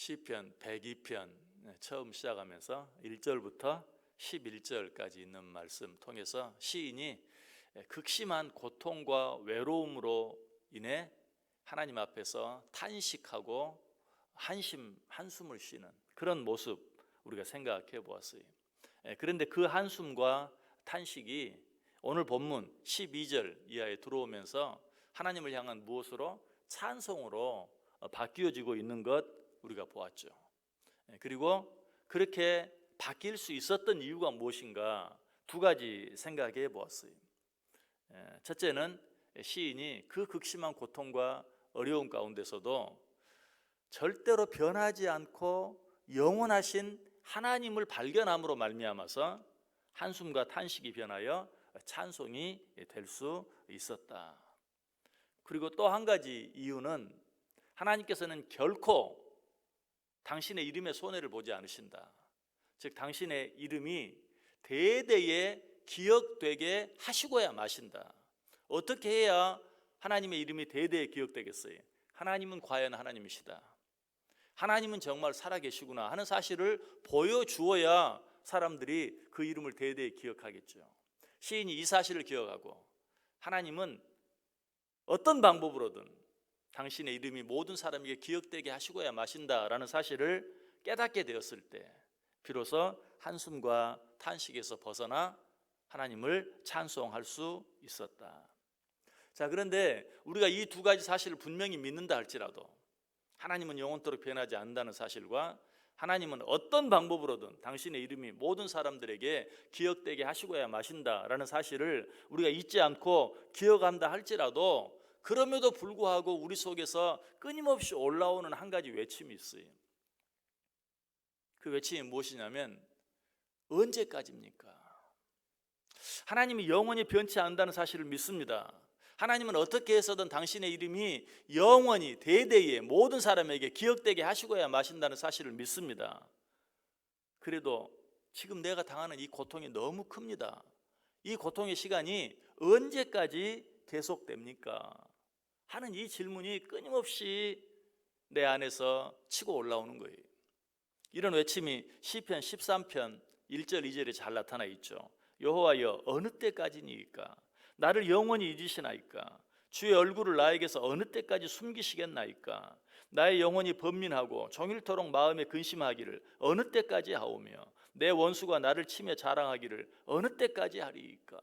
시편 102편 처음 시작하면서 1절부터 11절까지 있는 말씀 통해서 시인이 극심한 고통과 외로움으로 인해 하나님 앞에서 탄식하고 한숨을 쉬는 그런 모습 우리가 생각해 보았어요. 그런데 그 한숨과 탄식이 오늘 본문 12절 이하에 들어오면서 하나님을 향한 무엇으로? 찬송으로 바뀌어지고 있는 것 우리가 보았죠. 그리고 그렇게 바뀔 수 있었던 이유가 무엇인가 두 가지 생각해 보았어요. 첫째는 시인이 그 극심한 고통과 어려움 가운데서도 절대로 변하지 않고 영원하신 하나님을 발견함으로 말미암아서 한숨과 탄식이 변하여 찬송이 될 수 있었다. 그리고 또 한 가지 이유는 하나님께서는 결코 당신의 이름에 손해를 보지 않으신다. 즉 당신의 이름이 대대에 기억되게 하시고야 마신다. 어떻게 해야 하나님의 이름이 대대에 기억되겠어요? 하나님은 과연 하나님이시다, 하나님은 정말 살아계시구나 하는 사실을 보여주어야 사람들이 그 이름을 대대에 기억하겠죠. 시인이 이 사실을 기억하고 하나님은 어떤 방법으로든 당신의 이름이 모든 사람에게 기억되게 하시고야 마신다라는 사실을 깨닫게 되었을 때 비로소 한숨과 탄식에서 벗어나 하나님을 찬송할 수 있었다. 자, 그런데 우리가 이 두 가지 사실을 분명히 믿는다 할지라도 하나님은 영원토록 변하지 않는다는 사실과 하나님은 어떤 방법으로든 당신의 이름이 모든 사람들에게 기억되게 하시고야 마신다라는 사실을 우리가 잊지 않고 기억한다 할지라도 그럼에도 불구하고 우리 속에서 끊임없이 올라오는 한 가지 외침이 있어요. 그 외침이 무엇이냐면 언제까지입니까? 하나님이 영원히 변치 않는다는 사실을 믿습니다. 하나님은 어떻게 해서든 당신의 이름이 영원히 대대에 모든 사람에게 기억되게 하시고야 마신다는 사실을 믿습니다. 그래도 지금 내가 당하는 이 고통이 너무 큽니다. 이 고통의 시간이 언제까지 계속됩니까? 하는 이 질문이 끊임없이 내 안에서 치고 올라오는 거예요. 이런 외침이 시편 13편 1절 2절에 잘 나타나 있죠. 여호와여 어느 때까지니까 나를 영원히 잊으시나이까? 주의 얼굴을 나에게서 어느 때까지 숨기시겠나이까? 나의 영혼이 번민하고 종일토록 마음에 근심하기를 어느 때까지 하오며 내 원수가 나를 치며 자랑하기를 어느 때까지 하리이까?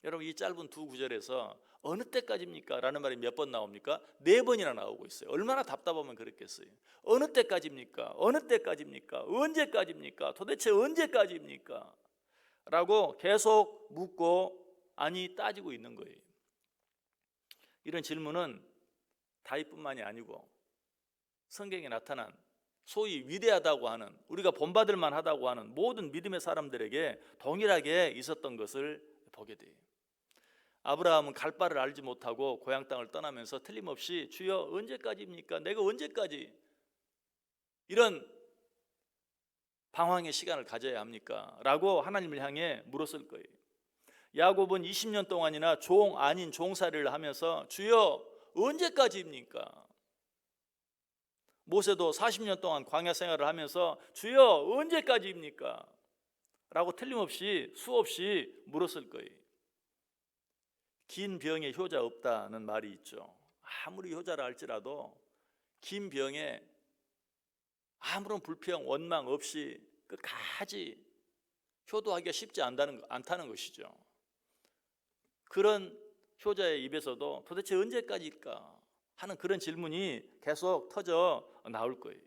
여러분, 이 짧은 두 구절에서 어느 때까지입니까? 라는 말이 몇 번 나옵니까? 4번이나 나오고 있어요. 얼마나 답답하면 그렇겠어요. 어느 때까지입니까? 어느 때까지입니까? 언제까지입니까? 도대체 언제까지입니까? 라고 계속 묻고 아니 따지고 있는 거예요. 이런 질문은 다윗뿐만이 아니고 성경에 나타난 소위 위대하다고 하는, 우리가 본받을 만하다고 하는 모든 믿음의 사람들에게 동일하게 있었던 것을 보게 돼요. 아브라함은 갈 바를 알지 못하고 고향 땅을 떠나면서 틀림없이 주여 언제까지입니까? 내가 언제까지 이런 방황의 시간을 가져야 합니까? 라고 하나님을 향해 물었을 거예요. 야곱은 20년 동안이나 종 아닌 종살이를 하면서 주여 언제까지입니까? 모세도 40년 동안 광야 생활을 하면서 주여 언제까지입니까? 라고 틀림없이 수없이 물었을 거예요. 긴 병에 효자 없다는 말이 있죠. 아무리 효자라 할지라도 긴 병에 아무런 불평, 원망 없이 끝까지 효도하기가 쉽지 않다는 것이죠. 그런 효자의 입에서도 도대체 언제까지일까 하는 그런 질문이 계속 터져 나올 거예요.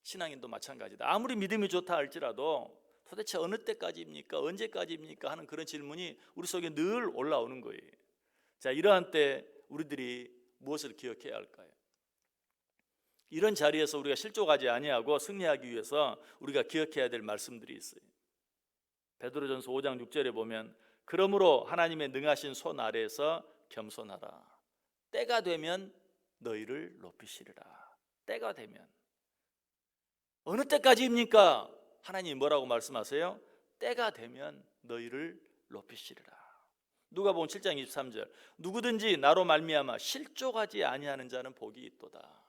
신앙인도 마찬가지다. 아무리 믿음이 좋다 할지라도 도대체 어느 때까지입니까? 언제까지입니까? 하는 그런 질문이 우리 속에 늘 올라오는 거예요. 자, 이러한 때 우리들이 무엇을 기억해야 할까요? 이런 자리에서 우리가 실족하지 아니하고 승리하기 위해서 우리가 기억해야 될 말씀들이 있어요. 베드로전서 5장 6절에 보면 그러므로 하나님의 능하신 손 아래에서 겸손하라. 때가 되면 너희를 높이시리라. 때가 되면. 어느 때까지입니까? 하나님이 뭐라고 말씀하세요? 때가 되면 너희를 높이시리라. 누가복음 7장 23절 누구든지 나로 말미암아 실족하지 아니하는 자는 복이 있도다.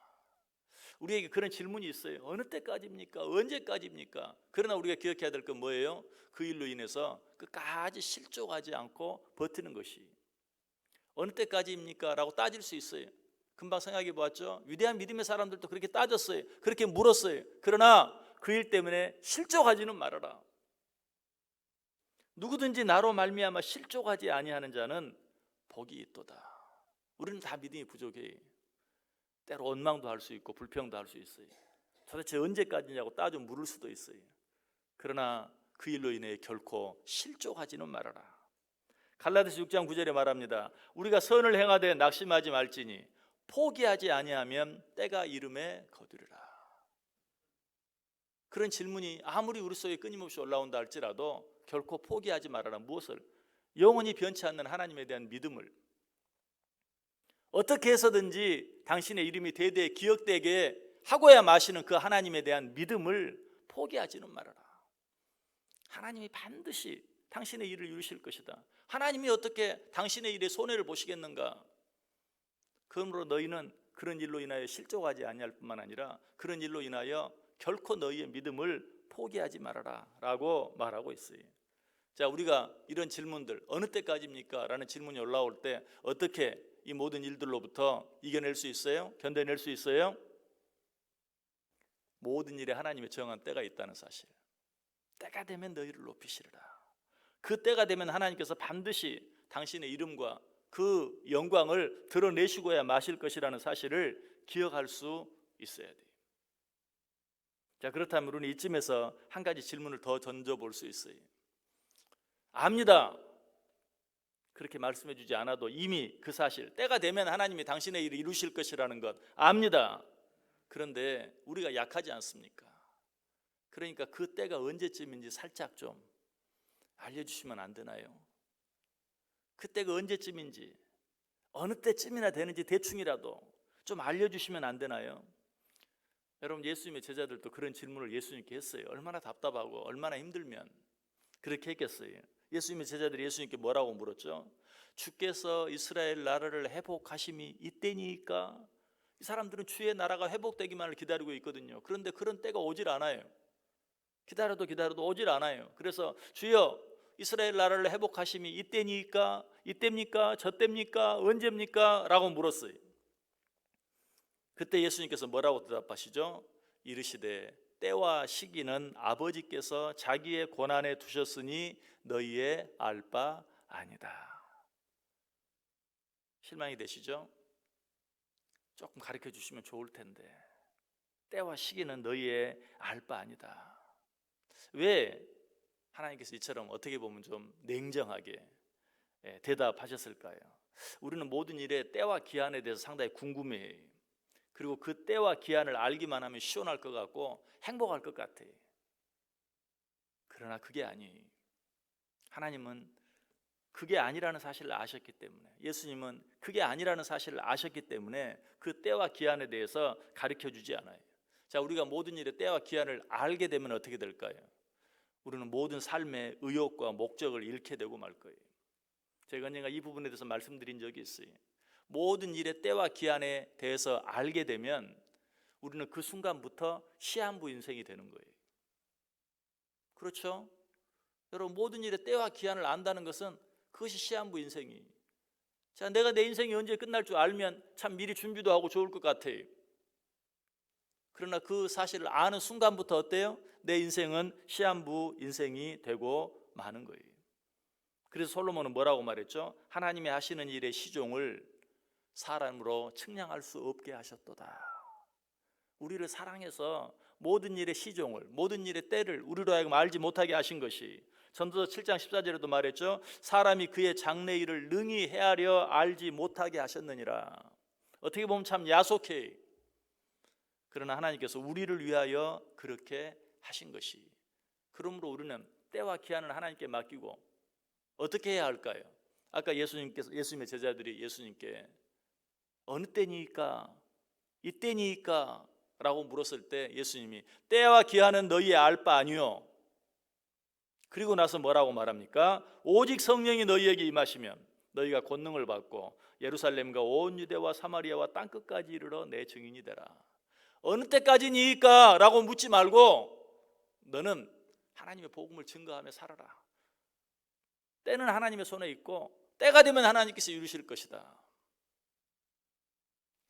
우리에게 그런 질문이 있어요. 어느 때까지입니까? 언제까지입니까? 그러나 우리가 기억해야 될 건 뭐예요? 그 일로 인해서 끝까지 실족하지 않고 버티는 것이. 어느 때까지입니까? 라고 따질 수 있어요. 금방 생각해 보았죠? 위대한 믿음의 사람들도 그렇게 따졌어요. 그렇게 물었어요. 그러나 그 일 때문에 실족하지는 말아라. 누구든지 나로 말미암아 실족하지 아니하는 자는 복이 있도다. 우리는 다 믿음이 부족해. 때로 원망도 할 수 있고 불평도 할 수 있어요. 도대체 언제까지냐고 따져 물을 수도 있어요. 그러나 그 일로 인해 결코 실족하지는 말아라. 갈라디아서 6장 9절에 말합니다. 우리가 선을 행하되 낙심하지 말지니 포기하지 아니하면 때가 이름에 거두리라. 그런 질문이 아무리 우리 속에 끊임없이 올라온다 할지라도 결코 포기하지 말아라. 무엇을? 영원히 변치 않는 하나님에 대한 믿음을. 어떻게 해서든지 당신의 이름이 대대에 기억되게 하고야 마시는 그 하나님에 대한 믿음을 포기하지는 말아라. 하나님이 반드시 당신의 일을 이루실 것이다. 하나님이 어떻게 당신의 일에 손해를 보시겠는가? 그러므로 너희는 그런 일로 인하여 실족하지 아니할 뿐만 아니라 그런 일로 인하여 결코 너희의 믿음을 포기하지 말아라 라고 말하고 있어요. 자, 우리가 이런 질문들 어느 때까지입니까? 라는 질문이 올라올 때 어떻게 이 모든 일들로부터 이겨낼 수 있어요? 견뎌낼 수 있어요? 모든 일에 하나님의 정한 때가 있다는 사실. 때가 되면 너희를 높이시리라. 그 때가 되면 하나님께서 반드시 당신의 이름과 그 영광을 드러내시고야 마실 것이라는 사실을 기억할 수 있어야 돼요. 자, 그렇다면 우리는 이쯤에서 한 가지 질문을 더 던져볼 수 있어요. 압니다. 그렇게 말씀해 주지 않아도 이미 그 사실, 때가 되면 하나님이 당신의 일을 이루실 것이라는 것 압니다. 그런데 우리가 약하지 않습니까? 그러니까 그 때가 언제쯤인지 살짝 좀 알려주시면 안 되나요? 그 때가 언제쯤인지, 어느 때쯤이나 되는지 대충이라도 좀 알려주시면 안 되나요? 여러분, 예수님의 제자들도 그런 질문을 예수님께 했어요. 얼마나 답답하고 얼마나 힘들면 그렇게 했겠어요. 예수님의 제자들이 예수님께 뭐라고 물었죠? 주께서 이스라엘 나라를 회복하심이 이때니까? 이 사람들은 주의 나라가 회복되기만을 기다리고 있거든요. 그런데 그런 때가 오질 않아요. 기다려도 오질 않아요. 그래서 주여, 이스라엘 나라를 회복하심이 이때니까? 이때입니까? 저때입니까? 언제입니까? 라고 물었어요. 그때 예수님께서 뭐라고 대답하시죠? 이르시되 때와 시기는 아버지께서 자기의 권한에 두셨으니 너희의 알 바 아니다. 실망이 되시죠? 조금 가르쳐 주시면 좋을 텐데. 때와 시기는 너희의 알 바 아니다. 왜 하나님께서 이처럼 어떻게 보면 좀 냉정하게 대답하셨을까요? 우리는 모든 일의 때와 기한에 대해서 상당히 궁금해해요. 그리고 그 때와 기한을 알기만 하면 시원할 것 같고 행복할 것 같아요. 그러나 그게 아니에요. 하나님은 그게 아니라는 사실을 아셨기 때문에, 예수님은 그게 아니라는 사실을 아셨기 때문에 그 때와 기한에 대해서 가르쳐 주지 않아요. 자, 우리가 모든 일의 때와 기한을 알게 되면 어떻게 될까요? 우리는 모든 삶의 의욕과 목적을 잃게 되고 말 거예요. 제가 언젠가 이 부분에 대해서 말씀드린 적이 있어요. 모든 일의 때와 기한에 대해서 알게 되면 우리는 그 순간부터 시한부 인생이 되는 거예요. 그렇죠? 여러분, 모든 일의 때와 기한을 안다는 것은 그것이 시한부 인생이. 자, 내가 내 인생이 언제 끝날 줄 알면 참 미리 준비도 하고 좋을 것 같아요. 그러나 그 사실을 아는 순간부터 어때요? 내 인생은 시한부 인생이 되고 마는 거예요. 그래서 솔로몬은 뭐라고 말했죠? 하나님이 하시는 일의 시종을 사람으로 측량할 수 없게 하셨도다. 우리를 사랑해서 모든 일의 시종을, 모든 일의 때를 우리로 하여금 알지 못하게 하신 것이, 전도서 7장 14절에도 말했죠. 사람이 그의 장래 일을 능히 헤아려 알지 못하게 하셨느니라. 어떻게 보면 참 야속해. 그러나 하나님께서 우리를 위하여 그렇게 하신 것이. 그러므로 우리는 때와 기한을 하나님께 맡기고 어떻게 해야 할까요? 아까 예수님의 제자들이 예수님께 어느 때니까? 이때니까? 라고 물었을 때 예수님이 때와 기한은 너희의 알 바 아니요. 그리고 나서 뭐라고 말합니까? 오직 성령이 너희에게 임하시면 너희가 권능을 받고 예루살렘과 온 유대와 사마리아와 땅끝까지 이르러 내 증인이 되라. 어느 때까지니까? 라고 묻지 말고 너는 하나님의 복음을 증거하며 살아라. 때는 하나님의 손에 있고 때가 되면 하나님께서 이루실 것이다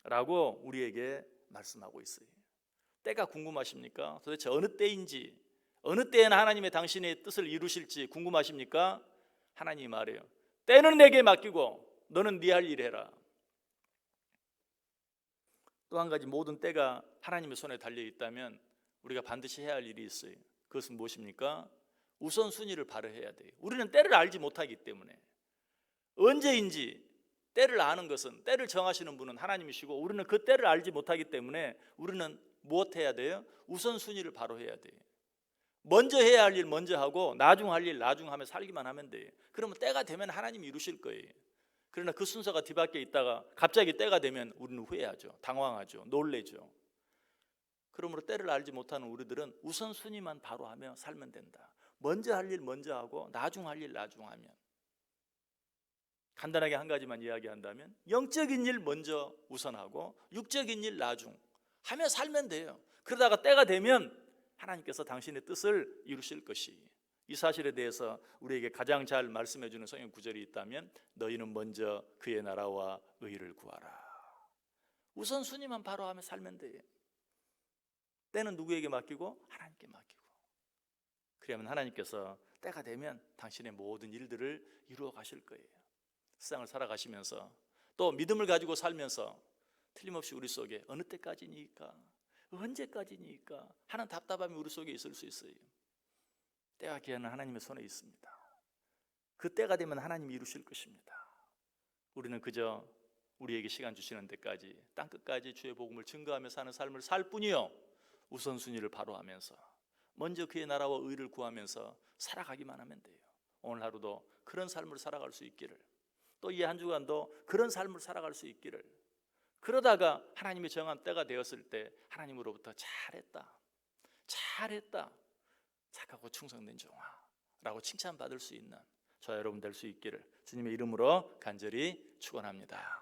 라고 우리에게 말씀하고 있어요. 때가 궁금하십니까? 도대체 어느 때인지, 어느 때에는 하나님의 당신의 뜻을 이루실지 궁금하십니까? 하나님이 말해요. 때는 내게 맡기고 너는 네 할 일 해라. 또 한 가지, 모든 때가 하나님의 손에 달려 있다면 우리가 반드시 해야 할 일이 있어요. 그것은 무엇입니까? 우선순위를 발휘해야 돼요. 우리는 때를 알지 못하기 때문에, 언제인지 때를 아는 것은, 때를 정하시는 분은 하나님이시고 우리는 그 때를 알지 못하기 때문에 우리는 무엇 해야 돼요? 우선순위를 바로 해야 돼요. 먼저 해야 할 일 먼저 하고 나중 할 일 나중 하며 살기만 하면 돼요. 그러면 때가 되면 하나님이 이루실 거예요. 그러나 그 순서가 뒤바뀌어 있다가 갑자기 때가 되면 우리는 후회하죠. 당황하죠. 놀래죠. 그러므로 때를 알지 못하는 우리들은 우선순위만 바로 하며 살면 된다. 먼저 할 일 먼저 하고 나중 할 일 나중 하면. 간단하게 한 가지만 이야기한다면 영적인 일 먼저 우선하고 육적인 일 나중 하며 살면 돼요. 그러다가 때가 되면 하나님께서 당신의 뜻을 이루실 것이. 이 사실에 대해서 우리에게 가장 잘 말씀해 주는 성경 구절이 있다면 너희는 먼저 그의 나라와 의를 구하라. 우선순위만 바로 하며 살면 돼요. 때는 누구에게 맡기고? 하나님께 맡기고. 그러면 하나님께서 때가 되면 당신의 모든 일들을 이루어 가실 거예요. 세상을 살아가시면서 또 믿음을 가지고 살면서 틀림없이 우리 속에 어느 때까지니까, 언제까지니까 하는 답답함이 우리 속에 있을 수 있어요. 때와 기한은 하나님의 손에 있습니다. 그 때가 되면 하나님이 이루실 것입니다. 우리는 그저 우리에게 시간 주시는 데까지 땅끝까지 주의 복음을 증거하며 사는 삶을 살 뿐이요, 우선순위를 바로 하면서 먼저 그의 나라와 의를 구하면서 살아가기만 하면 돼요. 오늘 하루도 그런 삶을 살아갈 수 있기를, 또 이 한 주간도 그런 삶을 살아갈 수 있기를. 그러다가 하나님이 정한 때가 되었을 때 하나님으로부터 잘했다, 잘했다, 착하고 충성된 종아라고 칭찬받을 수 있는 저와 여러분 될 수 있기를 주님의 이름으로 간절히 축원합니다.